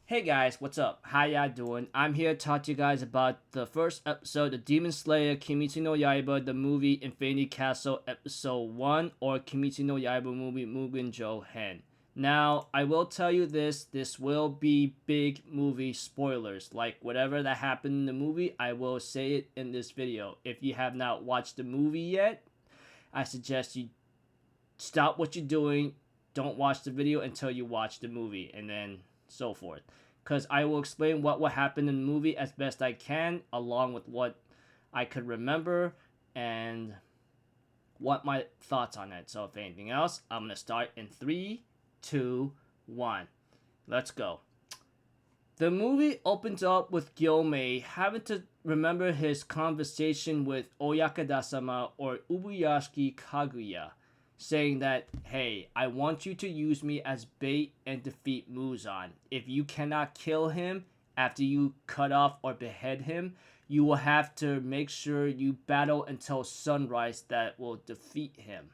Hey guys, what's up? How y'all doing? I'm here to talk to you guys about the first episode of Demon Slayer Kimetsu no Yaiba, the movie Infinity Castle Episode 1, or Kimetsu no Yaiba movie Mugen Hen. Now, I will tell you this will be big movie spoilers. Like, whatever that happened in the movie, I will say it in this video. If you have not watched the movie yet, I suggest you stop what you're doing, don't watch the video until you watch the movie, and then so forth, because I will explain what will happen in the movie as best I can, along with what I could remember and what my thoughts on it. So if anything else, I'm going to start in 3, 2, 1. Let's go. The movie opens up with Gyomei having to remember his conversation with Oyakada-sama, or Ubuyashiki Kaguya, saying that, hey, I want you to use me as bait and defeat Muzan. If you cannot kill him after you cut off or behead him, you will have to make sure you battle until sunrise that will defeat him.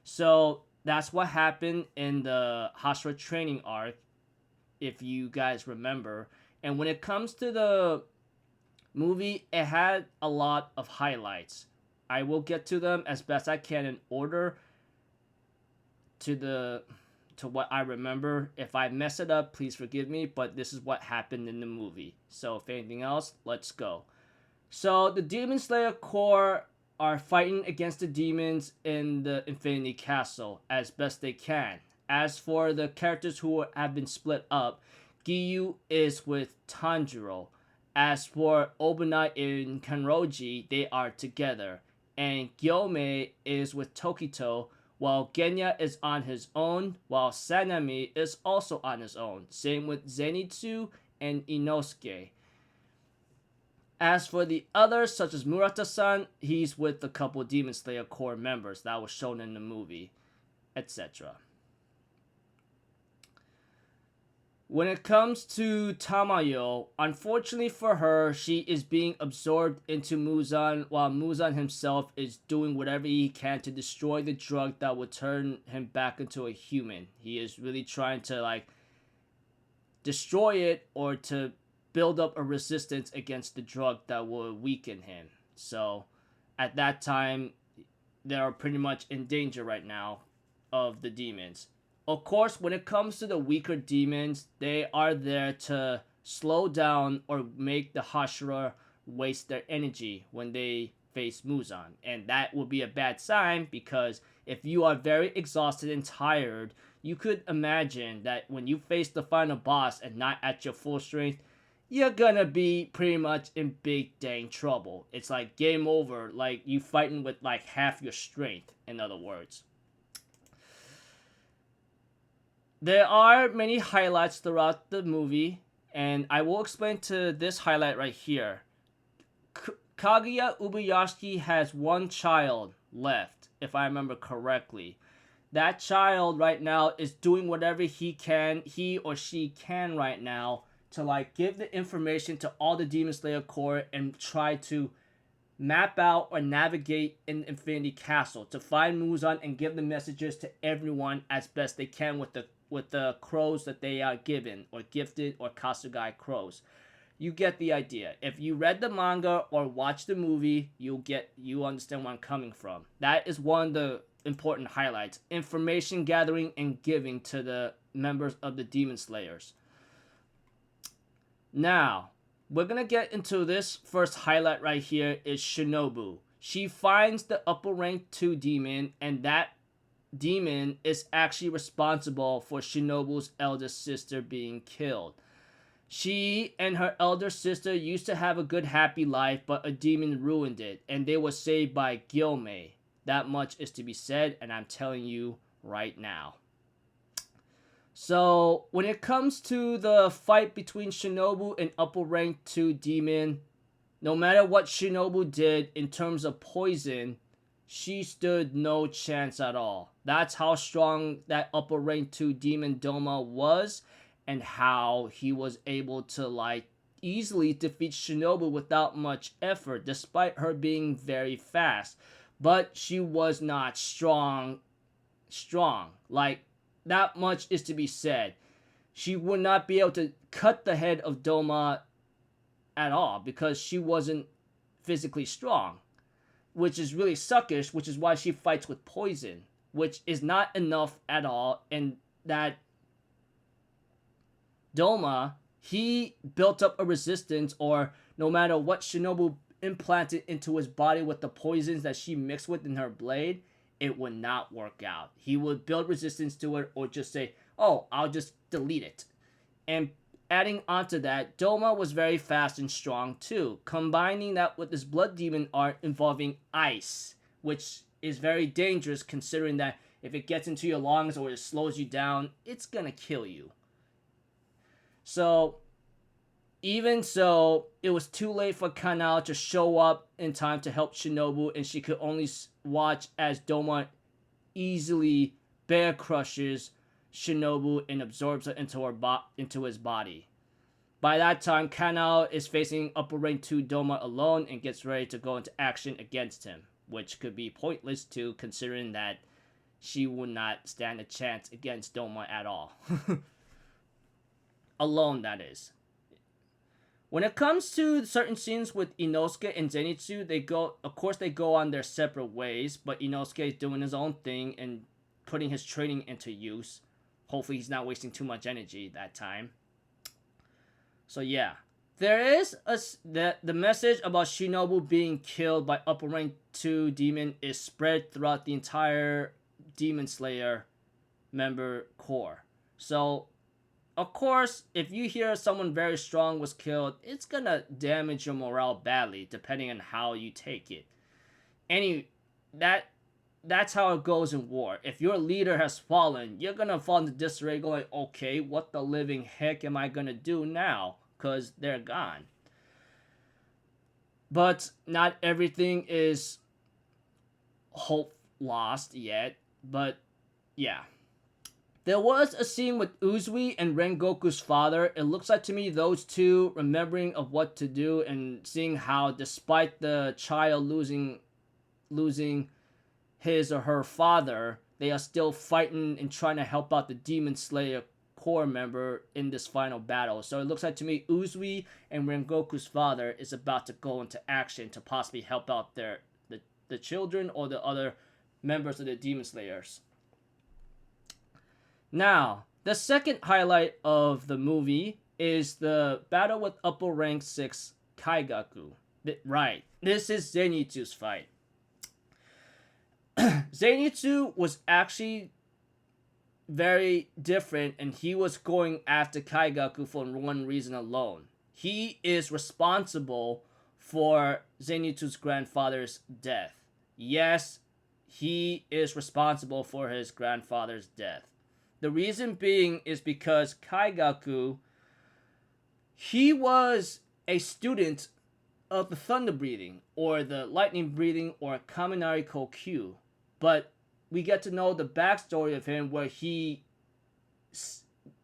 So that's what happened in the Hashira training arc, if you guys remember. And when it comes to the movie, it had a lot of highlights. I will get to them as best I can in order to what I remember. If I mess it up, please forgive me, but this is what happened in the movie. So if anything else, let's go. So the Demon Slayer Corps are fighting against the demons in the Infinity Castle as best they can. As for the characters who have been split up, Giyu is with Tanjiro. As for Obunai and Kanroji, they are together. And Gyomei is with Tokito, while Genya is on his own, while Sanami is also on his own. Same with Zenitsu and Inosuke. As for the others, such as Murata-san, he's with a couple Demon Slayer Corps members that was shown in the movie, etc. When it comes to Tamayo, unfortunately for her, she is being absorbed into Muzan, while Muzan himself is doing whatever he can to destroy the drug that will turn him back into a human. He is really trying to destroy it, or to build up a resistance against the drug that will weaken him. So at that time, they are pretty much in danger right now of the demons. Of course, when it comes to the weaker demons, they are there to slow down or make the Hashira waste their energy when they face Muzan. And that will be a bad sign, because if you are very exhausted and tired, you could imagine that when you face the final boss and not at your full strength, you're gonna be pretty much in big dang trouble. It's like game over, like you fighting with half your strength, in other words. There are many highlights throughout the movie, and I will explain to this highlight right here. Kaguya Ubuyashiki has one child left, if I remember correctly. That child right now is doing whatever he or she can right now, to give the information to all the Demon Slayer Corps and try to map out or navigate in Infinity Castle to find Muzan and give the messages to everyone as best they can with the crows that they are given, or gifted, or Kasugai crows. You get the idea. If you read the manga or watch the movie, you understand where I'm coming from. That is one of the important highlights. Information gathering and giving to the members of the Demon Slayers. Now, we're gonna get into this first highlight right here is Shinobu. She finds the upper rank 2 demon, and that demon is actually responsible for Shinobu's elder sister being killed. She and her elder sister used to have a good happy life, but a demon ruined it, and they were saved by Gyomei. That much is to be said, and I'm telling you right now. So, when it comes to the fight between Shinobu and upper rank 2 demon, no matter what Shinobu did in terms of poison, she stood no chance at all. That's how strong that upper rank 2 demon Doma was, and how he was able to easily defeat Shinobu without much effort, despite her being very fast. But she was not strong. That much is to be said. she would not be able to cut the head of Doma at all because she wasn't physically strong, which is really suckish, which is why she fights with poison, which is not enough at all. And that Doma, he built up a resistance, or no matter what Shinobu implanted into his body with the poisons that she mixed with in her blade, it would not work out. He would build resistance to it or just say, oh, I'll just delete it. And adding onto that, Doma was very fast and strong too, combining that with this blood demon art involving ice, which is very dangerous considering that if it gets into your lungs or it slows you down, it's gonna kill you. So, even so, it was too late for Kanao to show up in time to help Shinobu, and she could only watch as Doma easily bear crushes Shinobu and absorbs her into his body. By that time, Kanao is facing Upper Rank 2 Doma alone and gets ready to go into action against him, which could be pointless too, considering that she would not stand a chance against Doma at all. Alone, that is. When it comes to certain scenes with Inosuke and Zenitsu, they go on their separate ways, but Inosuke is doing his own thing and putting his training into use. Hopefully he's not wasting too much energy that time. So yeah, there is the message about Shinobu being killed by Upper Rank 2 Demon is spread throughout the entire Demon Slayer member core. So, of course, if you hear someone very strong was killed, it's gonna damage your morale badly, depending on how you take it. That's how it goes in war. If your leader has fallen, you're gonna fall into disarray going, okay, what the living heck am I gonna do now? Because they're gone. But not everything is hope lost yet. But yeah. There was a scene with Uzui and Rengoku's father. It looks like to me those two remembering of what to do and seeing how despite the child losing his or her father, they are still fighting and trying to help out the Demon Slayer core member in this final battle. So it looks like to me Uzui and Rengoku's father is about to go into action to possibly help out the children or the other members of the Demon Slayers. Now, the second highlight of the movie is the battle with Upper Rank 6 Kaigaku. Right, this is Zenitsu's fight. Zenitsu was actually very different, and he was going after Kaigaku for one reason alone. He is responsible for Zenitsu's grandfather's death. Yes, he is responsible for his grandfather's death. The reason being is because Kaigaku, he was a student of the thunder breathing, or the lightning breathing, or Kaminari Kokyu. But we get to know the backstory of him where he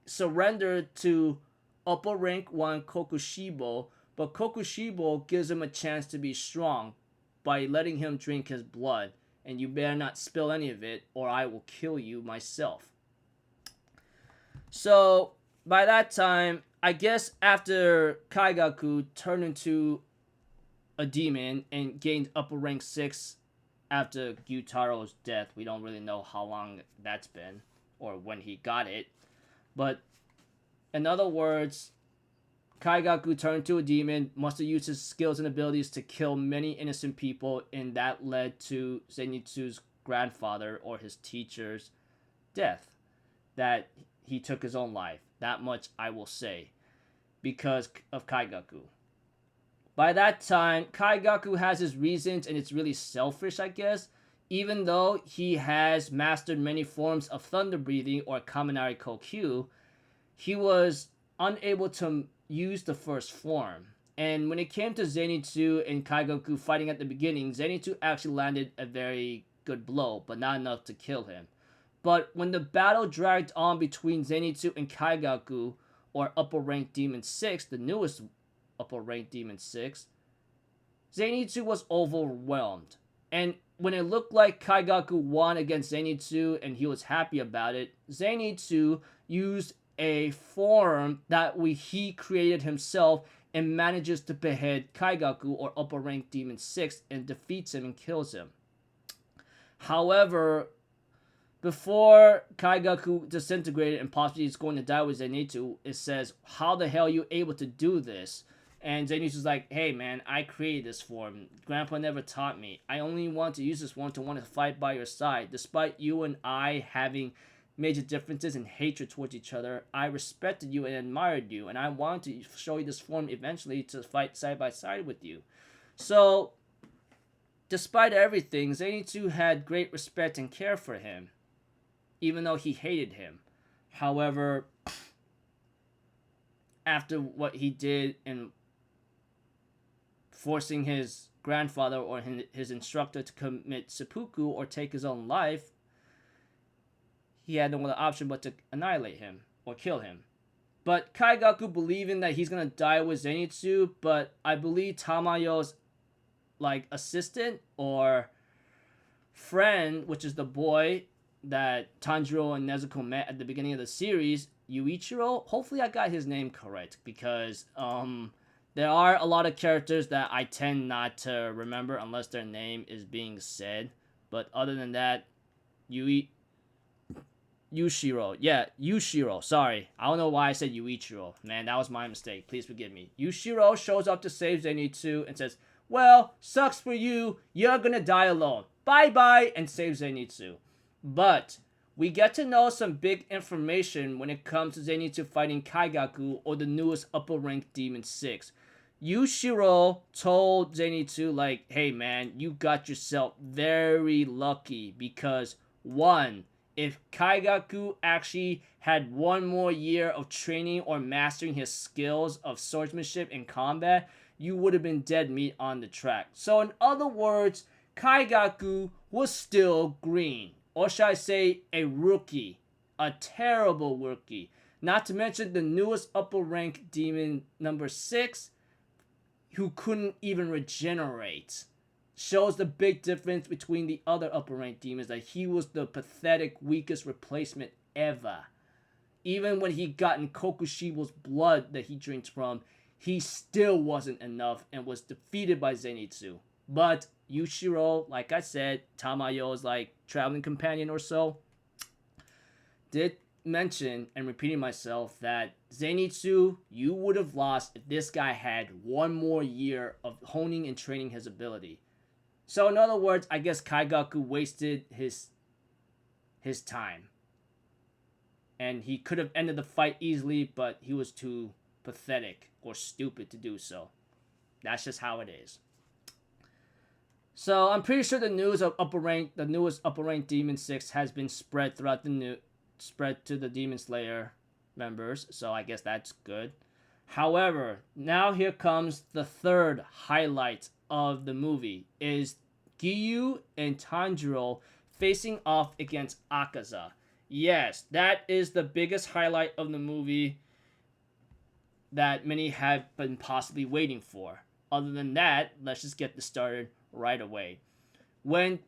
surrendered to Upper Rank 1 Kokushibo, but Kokushibo gives him a chance to be strong by letting him drink his blood, and you better not spill any of it or I will kill you myself. So, by that time, I guess after Kaigaku turned into a demon and gained Upper Rank 6 after Gyutaro's death, we don't really know how long that's been or when he got it. But, in other words, Kaigaku turned to a demon, must have used his skills and abilities to kill many innocent people, and that led to Zenitsu's grandfather or his teacher's death. That he took his own life. That much I will say. Because of Kaigaku. By that time, Kaigaku has his reasons, and it's really selfish, I guess. Even though he has mastered many forms of thunder breathing or Kaminari Kokyu, he was unable to use the first form. And when it came to Zenitsu and Kaigaku fighting at the beginning, Zenitsu actually landed a very good blow, but not enough to kill him. But when the battle dragged on between Zenitsu and Kaigaku, or Upper Rank Demon 6, the newest Upper Rank Demon 6, Zenitsu was overwhelmed. And when it looked like Kaigaku won against Zenitsu and he was happy about it, Zenitsu used a form that he created himself and manages to behead Kaigaku, or upper rank demon 6, and defeats him and kills him. However, before Kaigaku disintegrated and possibly is going to die with Zenitsu, it says, how the hell are you able to do this? And Zenitsu's like, hey man, I created this form. Grandpa never taught me. I only want to use this form to want to fight by your side. Despite you and I having major differences and hatred towards each other, I respected you and admired you, and I wanted to show you this form eventually to fight side by side with you. So, despite everything, Zenitsu had great respect and care for him, even though he hated him. However, after what he did in forcing his grandfather or his instructor to commit seppuku or take his own life, he had no other option but to annihilate him or kill him. But Kaigaku, believing that he's gonna die with Zenitsu, but I believe Tamayo's assistant or friend, which is the boy that Tanjiro and Nezuko met at the beginning of the series, Yuichiro. Hopefully I got his name correct, because there are a lot of characters that I tend not to remember unless their name is being said. But other than that, Yushiro. Yeah, Yushiro. Sorry. I don't know why I said Yuichiro. Man, that was my mistake. Please forgive me. Yushiro shows up to save Zenitsu and says, well, sucks for you. You're gonna die alone. Bye-bye, and saves Zenitsu. But we get to know some big information when it comes to Zenitsu fighting Kaigaku, or the newest upper rank Demon 6. Yushiro told Zenitsu, hey man, you got yourself very lucky, because 1, if Kaigaku actually had 1 more year of training or mastering his skills of swordsmanship and combat, you would have been dead meat on the track. So in other words, Kaigaku was still green. Or should I say, a rookie. A terrible rookie. Not to mention the newest upper rank demon number 6, who couldn't even regenerate. Shows the big difference between the other upper rank demons, that he was the pathetic, weakest replacement ever. Even when he got in Kokushibo's blood that he drinks from, he still wasn't enough and was defeated by Zenitsu. But Yushiro, like I said, Tamayo's traveling companion or so, did mention, and repeating myself, that Zenitsu, you would have lost if this guy had 1 more year of honing and training his ability. So in other words, I guess Kaigaku wasted his time. And he could have ended the fight easily, but he was too pathetic or stupid to do so. That's just how it is. So I'm pretty sure the news of the newest upper rank Demon 6 has been spread throughout spread to the Demon Slayer members, so I guess that's good. However, now here comes the third highlight of the movie, is Giyu and Tanjiro facing off against Akaza. Yes, that is the biggest highlight of the movie that many have been possibly waiting for. Other than that, let's just get this started right away. When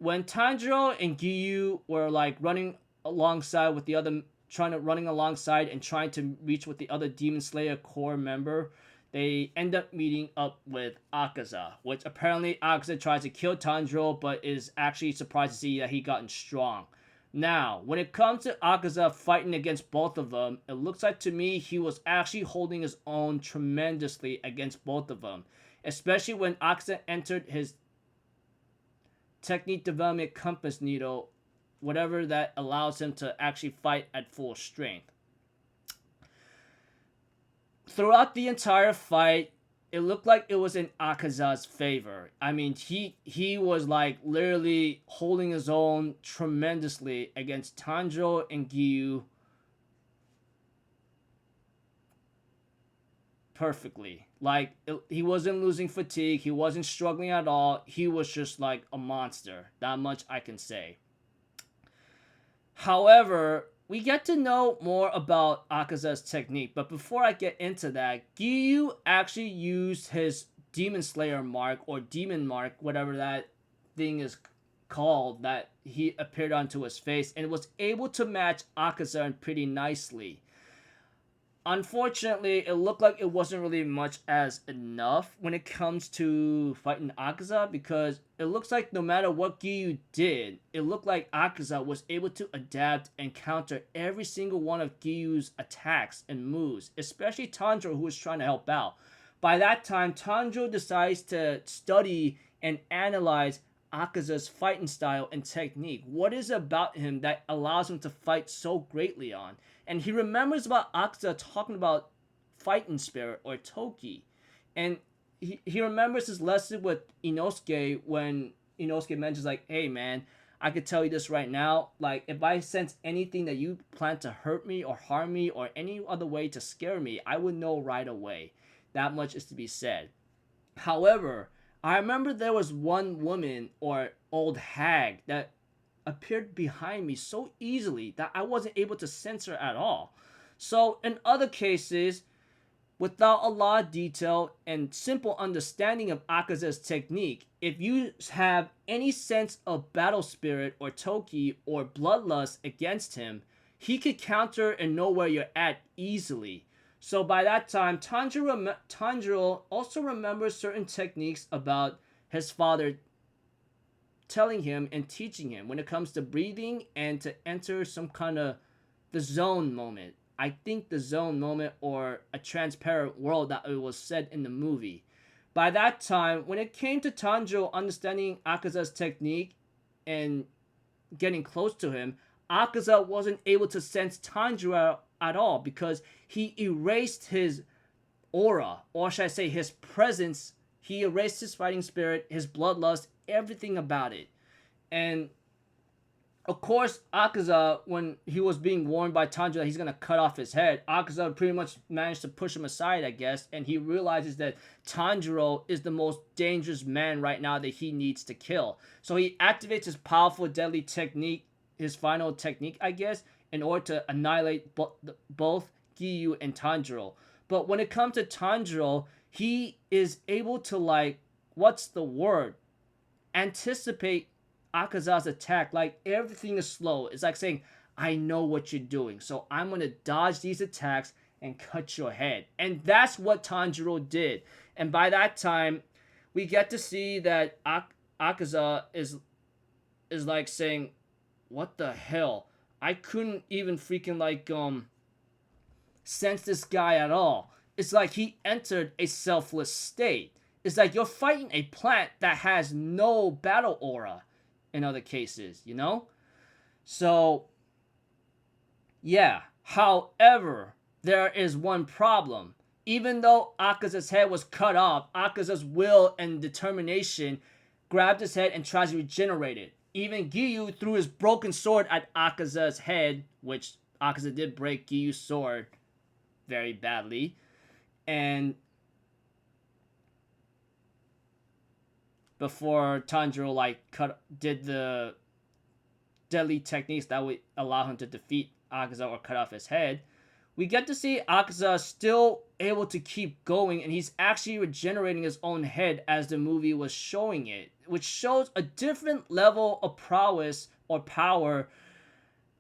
Tanjiro and Giyu were running alongside with the other, running alongside and trying to reach with the other Demon Slayer core member, they end up meeting up with Akaza, which apparently Akaza tries to kill Tanjiro, but is actually surprised to see that he gotten strong. Now, when it comes to Akaza fighting against both of them, it looks like to me he was actually holding his own tremendously against both of them. Especially when Akaza entered his technique development compass needle, whatever that allows him to actually fight at full strength. Throughout the entire fight, it looked like it was in Akaza's favor. I mean, he was literally holding his own tremendously against Tanjiro and Giyu perfectly. He wasn't losing fatigue, he wasn't struggling at all, he was just a monster. That much I can say. However, we get to know more about Akaza's technique, but before I get into that, Giyu actually used his Demon Slayer mark, or Demon mark, whatever that thing is called, that he appeared onto his face, and was able to match Akaza pretty nicely. unfortunately, it looked like it wasn't really much as enough when it comes to fighting Akaza, because it looks like no matter what Giyu did, it looked like Akaza was able to adapt and counter every single one of Giyu's attacks and moves, especially Tanjiro, who was trying to help out. By that time, Tanjiro decides to study and analyze Akaza's fighting style and technique. What is it about him that allows him to fight so greatly on? And he remembers about Akaza talking about fighting spirit or Toki. And he remembers his lesson with Inosuke when Inosuke mentions like, hey man, I could tell you this right now, like if I sense anything that you plan to hurt me or harm me or any other way to scare me, I would know right away. That much is to be said. However, I remember there was one woman or old hag that appeared behind me so easily that I wasn't able to sense her at all. So in other cases, without a lot of detail and simple understanding of Akaza's technique, if you have any sense of battle spirit or Toki or bloodlust against him, he could counter and know where you're at easily. So by that time, Tanjiro also remembers certain techniques about his father telling him and teaching him when it comes to breathing and to enter some kind of the zone moment. I think the zone moment or a transparent world that it was said in the movie. By that time, when it came to Tanjiro understanding Akaza's technique and getting close to him, Akaza wasn't able to sense Tanjiro at all because he erased his aura, or should I say his presence. He erased his fighting spirit, his bloodlust, everything about it. And of course, Akaza, when he was being warned by Tanjiro that he's going to cut off his head, Akaza pretty much managed to push him aside, I guess, and he realizes that Tanjiro is the most dangerous man right now that he needs to kill. So he activates his powerful, deadly technique, his final technique, I guess, in order to annihilate both Giyu and Tanjiro. But when it comes to Tanjiro, he is able to, like, what's the word? Anticipate Akaza's attack. Like, everything is slow. It's like saying, I know what you're doing, so I'm going to dodge these attacks and cut your head. And that's what Tanjiro did. And by that time, we get to see that Akaza is like saying, what the hell? I couldn't even freaking like sense this guy at all. It's like he entered a selfless state. It's like you're fighting a plant that has no battle aura in other cases, you know? So, yeah. However, there is one problem. Even though Akaza's head was cut off, Akaza's will and determination grabbed his head and tries to regenerate it. Even Giyu threw his broken sword at Akaza's head, which Akaza did break Giyu's sword very badly. And before Tanjiro did the deadly techniques that would allow him to defeat Akaza or cut off his head, we get to see Akaza still able to keep going, and he's actually regenerating his own head as the movie was showing it, which shows a different level of prowess or power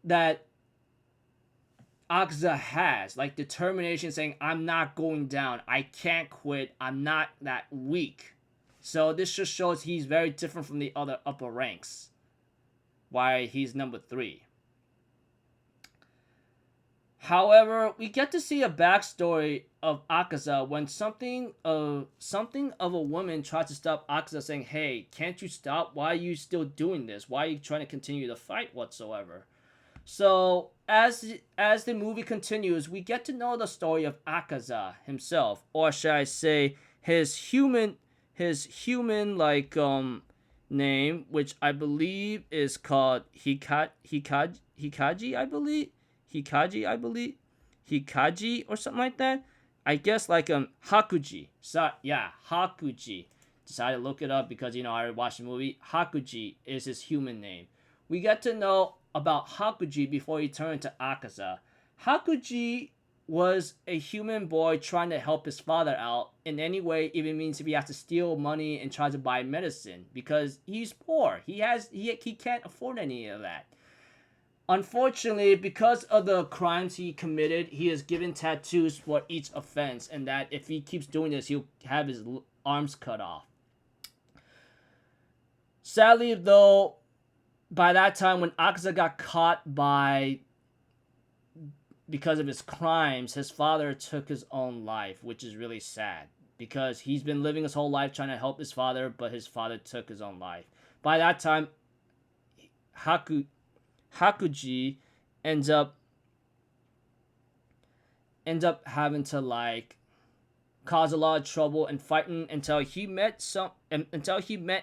that Akaza has, like determination, saying, I'm not going down, I can't quit, I'm not that weak. So this just shows he's very different from the other upper ranks, why he's number 3. However, we get to see a backstory of Akaza when something of a woman tries to stop Akaza, saying, hey, can't you stop? Why are you still doing this? Why are you trying to continue the fight whatsoever? So, as the movie continues, we get to know the story of Akaza himself, or should I say, his human name, which I believe is called Hikaji, or something like that. I guess like Hakuji. So yeah, Hakuji. Decided to look it up because I already watched the movie. Hakuji is his human name. We get to know about Hakuji before he turned to Akaza. Hakuji was a human boy trying to help his father out in any way, even means if he has to steal money and try to buy medicine because he's poor. He can't afford any of that. Unfortunately, because of the crimes he committed, he is given tattoos for each offense, and that if he keeps doing this, he'll have his arms cut off. Sadly, though, by that time, when Akaza got caught because of his crimes, his father took his own life, which is really sad because he's been living his whole life trying to help his father, but his father took his own life. By that time, Hakuji ends up having to like cause a lot of trouble and fighting until he met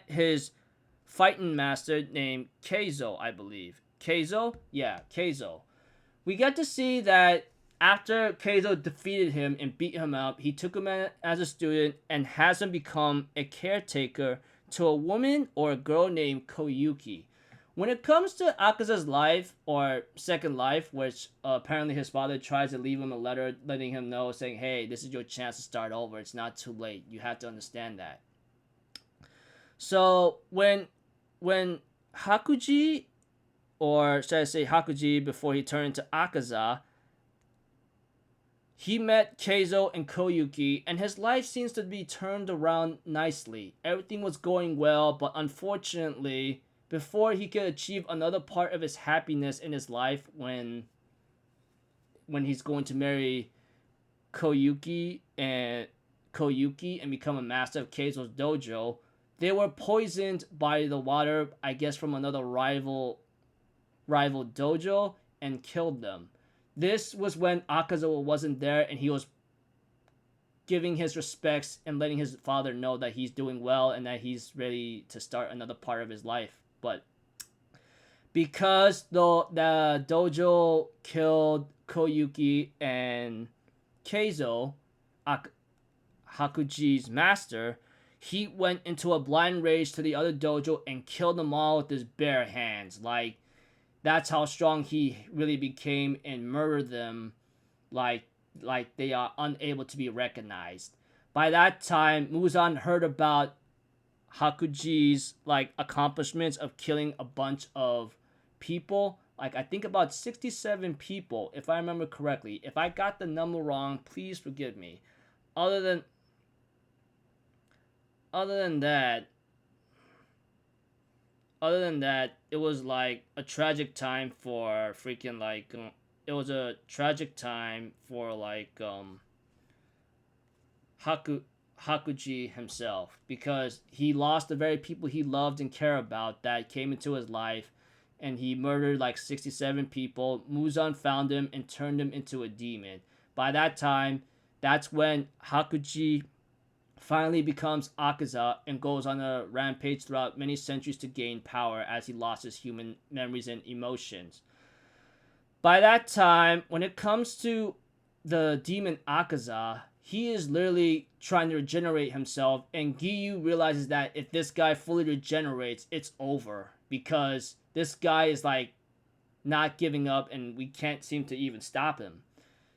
his fighting master named Keizo, I believe. Keizo? Yeah, Keizo. We get to see that after Keizo defeated him and beat him up, he took him as a student and has him become a caretaker to a woman or a girl named Koyuki. When it comes to Akaza's life, or second life, which apparently his father tries to leave him a letter letting him know, saying, hey, this is your chance to start over. It's not too late. You have to understand that. So when Hakuji, or should I say Hakuji before he turned into Akaza, he met Keizo and Koyuki, and his life seems to be turned around nicely. Everything was going well, but unfortunately, before he could achieve another part of his happiness in his life, when he's going to marry Koyuki and become a master of Keizo's dojo, they were poisoned by the water, I guess from another rival dojo, and killed them. This was when Akaza wasn't there, and he was giving his respects and letting his father know that he's doing well and that he's ready to start another part of his life. But because the dojo killed Koyuki and Keizo, Hakuji's master, he went into a blind rage to the other dojo and killed them all with his bare hands. Like, that's how strong he really became, and murdered them like they are unable to be recognized. By that time, Muzan heard about Hakuji's like accomplishments of killing a bunch of people. Like, I think about 67 people, if I remember correctly. If I got the number wrong, please forgive me. Other than that, it was like a tragic time for freaking like it was a tragic time for like Hakuji himself, because he lost the very people he loved and cared about that came into his life, and he murdered like 67 people. Muzan found him and turned him into a demon. By that time, that's when Hakuji finally becomes Akaza and goes on a rampage throughout many centuries to gain power as he lost his human memories and emotions. By that time, when it comes to the demon Akaza, he is literally trying to regenerate himself, and Giyu realizes that if this guy fully regenerates, it's over, because this guy is like not giving up and we can't seem to even stop him.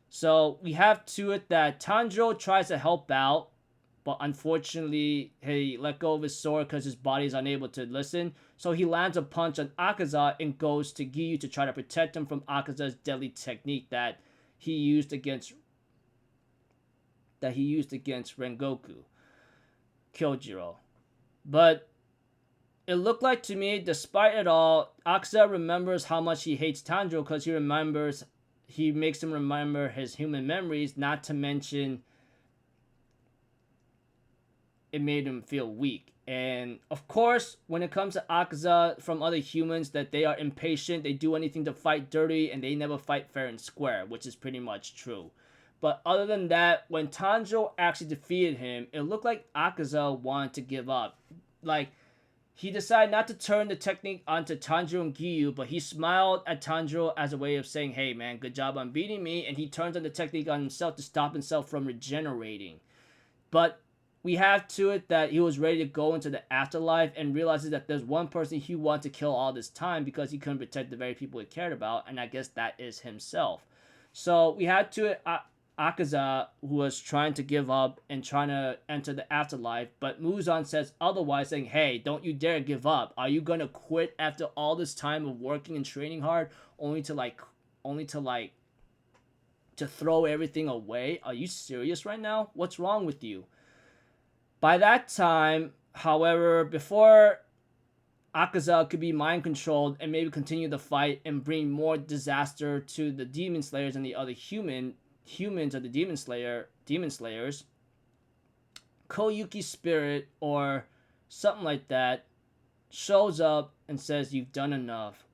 So we have to it that Tanjiro tries to help out, but unfortunately he let go of his sword because his body is unable to listen. So he lands a punch on Akaza and goes to Giyu to try to protect him from Akaza's deadly technique that he used against Rengoku Kyojiro. But it looked like to me, despite it all, Akaza remembers how much he hates Tanjiro, because he makes him remember his human memories, not to mention it made him feel weak. And of course, when it comes to Akaza from other humans, that they are impatient, they do anything to fight dirty, and they never fight fair and square, which is pretty much true. But other than that, when Tanjiro actually defeated him, it looked like Akaza wanted to give up. Like, he decided not to turn the technique onto Tanjiro and Giyu, but he smiled at Tanjiro as a way of saying, hey man, good job on beating me, and he turns on the technique on himself to stop himself from regenerating. But we have to it that he was ready to go into the afterlife and realizes that there's one person he wanted to kill all this time because he couldn't protect the very people he cared about, and I guess that is himself. So we had to it, Akaza, who was trying to give up and trying to enter the afterlife, but Muzan says otherwise, saying, hey, don't you dare give up. Are you going to quit after all this time of working and training hard? only to to throw everything away. Are you serious right now? What's wrong with you? By that time, however, before Akaza could be mind controlled and maybe continue the fight and bring more disaster to the demon slayers and the other humans of the demon slayers, Koyuki's spirit or something like that shows up and says, "You've done enough.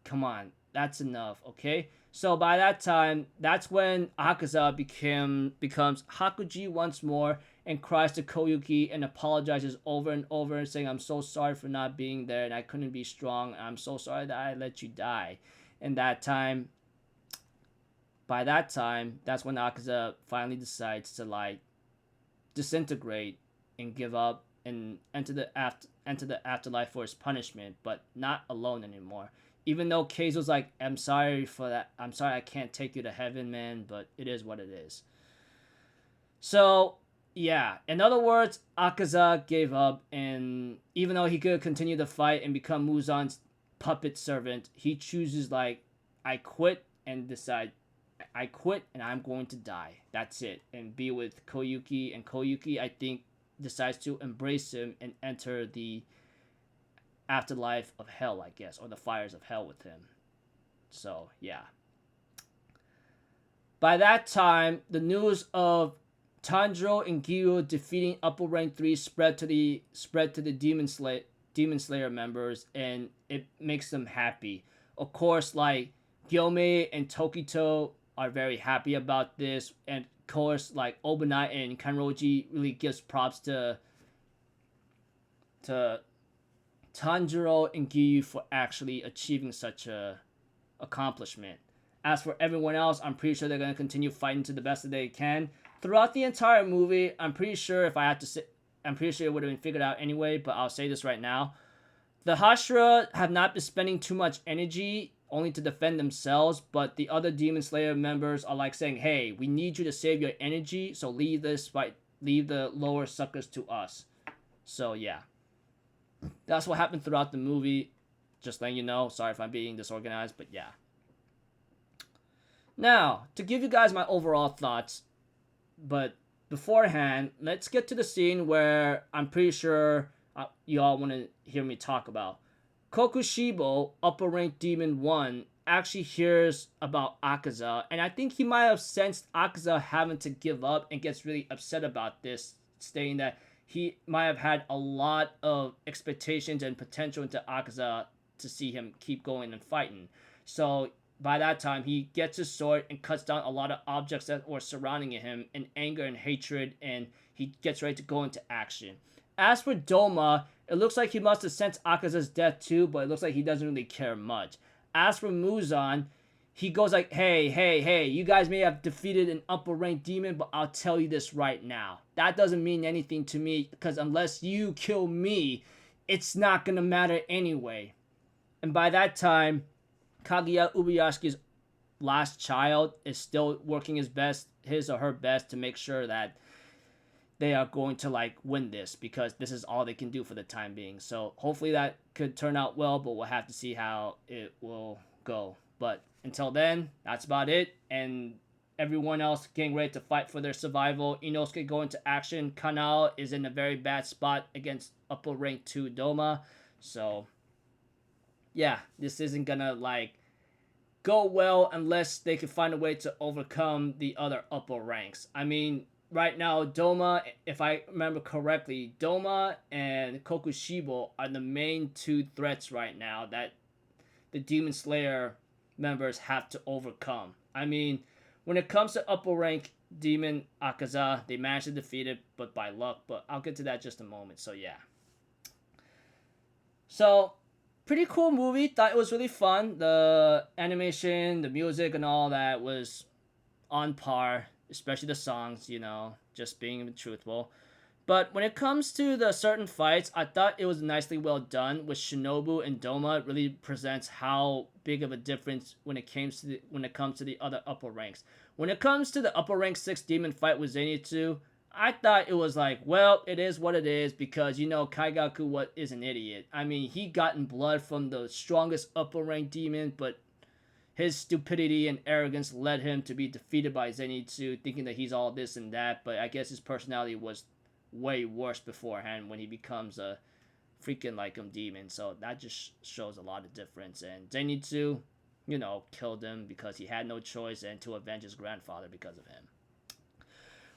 Come on, that's enough, okay?" So by that time, that's when Akaza becomes Hakuji once more and cries to Koyuki and apologizes over and over and saying, "I'm so sorry for not being there and I couldn't be strong. I'm so sorry that I let you die." And by that time, that's when Akaza finally decides to disintegrate and give up and enter the afterlife for his punishment, but not alone anymore. Even though Keizo's like, "I'm sorry for that. I'm sorry I can't take you to heaven, man, but it is what it is." So, yeah. In other words, Akaza gave up, and even though he could continue the fight and become Muzan's puppet servant, he chooses I quit and decide, I quit and I'm going to die. That's it. And be with Koyuki, and Koyuki, I think, decides to embrace him and enter the afterlife of hell, I guess, or the fires of hell with him. So, yeah. By that time, the news of Tanjiro and Gyu defeating Upper Rank 3 spread to the Demon Slayer members, and it makes them happy. Of course, Gyomei and Tokito are very happy about this, and of course, Obanai and Kanroji really gives props to Tanjiro and Gyu for actually achieving such a accomplishment. As for everyone else, I'm pretty sure they're going to continue fighting to the best that they can. Throughout the entire movie, I'm pretty sure it would have been figured out anyway, but I'll say this right now. The Hashira have not been spending too much energy only to defend themselves, but the other Demon Slayer members are saying, "Hey, we need you to save your energy, so leave the lower suckers to us." So yeah. That's what happened throughout the movie. Just letting you know. Sorry if I'm being disorganized, but yeah. Now, to give you guys my overall thoughts, but beforehand, let's get to the scene where I'm pretty sure you all want to hear me talk about. Kokushibo, Upper Rank Demon 1, actually hears about Akaza, and I think he might have sensed Akaza having to give up and gets really upset about this, stating that he might have had a lot of expectations and potential into Akaza to see him keep going and fighting. So by that time, he gets his sword and cuts down a lot of objects that were surrounding him in anger and hatred, and he gets ready to go into action. As for Doma, it looks like he must have sensed Akaza's death too, but it looks like he doesn't really care much. As for Muzan, he goes hey, you guys may have defeated an upper rank demon, but I'll tell you this right now. That doesn't mean anything to me, because unless you kill me, it's not gonna matter anyway. And by that time, Kaguya Ubuyashiki's last child is still working his or her best to make sure that they are going to win this, because this is all they can do for the time being. So hopefully that could turn out well, but we'll have to see how it will go. But until then, that's about it. And everyone else getting ready to fight for their survival. Inosuke going to action. Kanao is in a very bad spot against upper rank 2 Doma. So yeah, this isn't gonna go well unless they can find a way to overcome the other upper ranks. I mean, right now, Doma, if I remember correctly, Doma and Kokushibo are the main two threats right now that the Demon Slayer members have to overcome. I mean, when it comes to upper rank Demon Akaza, they managed to defeat it, but by luck. But I'll get to that in just a moment, so yeah. So, pretty cool movie. Thought it was really fun. The animation, the music, and all that was on par. Especially the songs, just being truthful. But when it comes to the certain fights, I thought it was nicely well done. With Shinobu and Doma, it really presents how big of a difference when it comes to the other upper ranks. When it comes to the upper rank 6 demon fight with Zenitsu, I thought it was well, it is what it is, because Kaigaku is an idiot. I mean, he gotten blood from the strongest upper rank demon, but his stupidity and arrogance led him to be defeated by Zenitsu, thinking that he's all this and that. But I guess his personality was way worse beforehand when he becomes a freaking like demon. So that just shows a lot of difference. And Zenitsu, killed him because he had no choice and to avenge his grandfather because of him.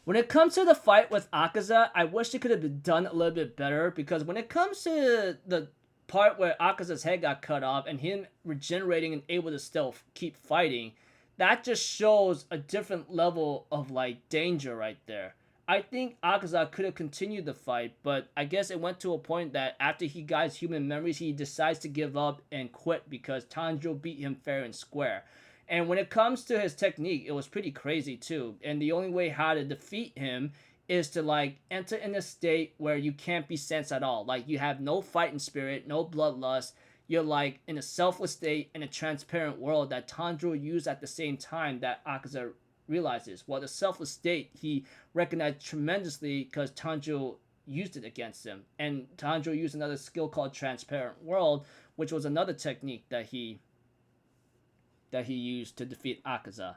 When it comes to the fight with Akaza, I wish it could have been done a little bit better, because when it comes to the part where Akaza's head got cut off and him regenerating and able to still keep fighting, that just shows a different level of like danger right there. I think Akaza could have continued the fight, but I guess it went to a point that after he got his human memories, he decides to give up and quit because Tanjiro beat him fair and square. And when it comes to his technique, it was pretty crazy too. And the only way how to defeat him is to like enter in a state where you can't be sensed at all. Like you have no fighting spirit, no bloodlust. You're like in a selfless state in a transparent world that Tanjiro used at the same time that Akaza realizes. Well, the selfless state he recognized tremendously because Tanjiro used it against him. And Tanjiro used another skill called transparent world, which was another technique that he used to defeat Akaza.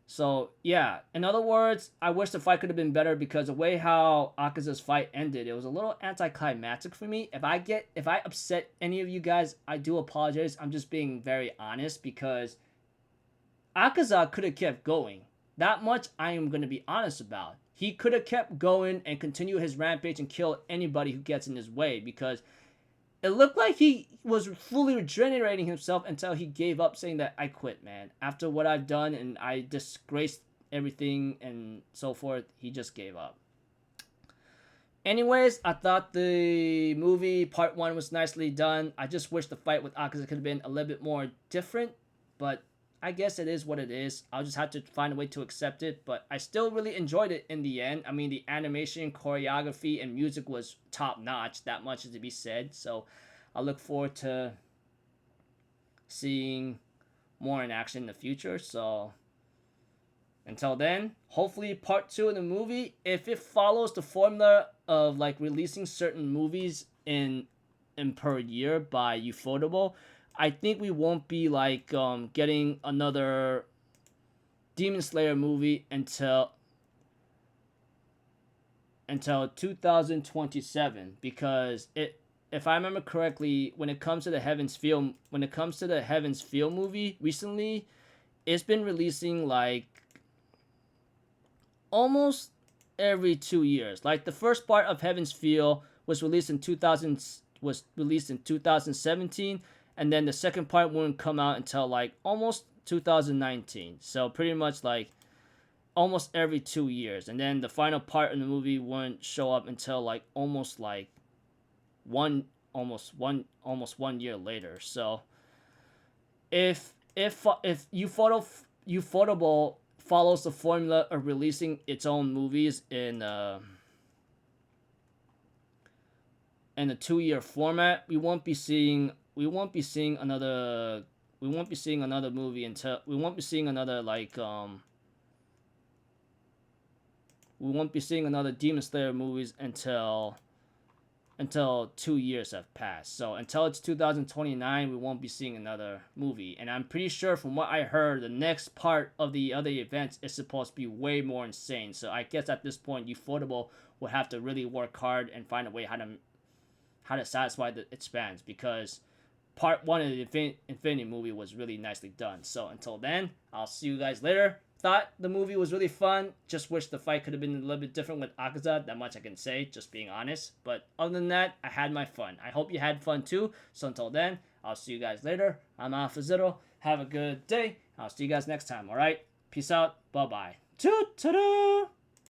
So yeah, in other words, I wish the fight could have been better because the way how Akaza's fight ended, it was a little anticlimactic for me. If I upset any of you guys, I do apologize. I'm just being very honest because Akaza could have kept going. That much I am going to be honest about. He could have kept going and continue his rampage and kill anybody who gets in his way, because it looked like he was fully regenerating himself until he gave up, saying that I quit, man. After what I've done and I disgraced everything and so forth, he just gave up. Anyways, I thought the movie part 1 was nicely done. I just wish the fight with Akaza could have been a little bit more different, but I guess it is what it is. I'll just have to find a way to accept it, but I still really enjoyed it in the end. I mean, the animation, choreography, and music was top-notch. That much is to be said. So I look forward to seeing more in action in the future. So until then, hopefully part 2 of the movie, if it follows the formula of like releasing certain movies in per year by Ufotable, I think we won't be like getting another Demon Slayer movie until 2027, because if I remember correctly, when it comes to the Heaven's Feel movie recently, it's been releasing like almost every 2 years. Like the first part of Heaven's Feel was released in 2017. And then the second part wouldn't come out until like almost 2019. So pretty much like almost every 2 years. And then the final part of the movie wouldn't show up until like almost 1 year later. So if Ufotable follows the formula of releasing its own movies in a 2-year format, we won't be seeing another movie until we won't be seeing another Demon Slayer movies until 2 years have passed. So until it's 2029, we won't be seeing another movie. And I'm pretty sure from what I heard, the next part of the other events is supposed to be way more insane. So I guess at this point, Ufotable will have to really work hard and find a way how to satisfy its fans, because part 1 of the Infinity movie was really nicely done. So until then, I'll see you guys later. Thought the movie was really fun. Just wish the fight could have been a little bit different with Akaza. That much I can say, just being honest. But other than that, I had my fun. I hope you had fun too. So until then, I'll see you guys later. I'm Alpha Zero. Have a good day. I'll see you guys next time, alright? Peace out. Bye-bye. Toot-toot-toot.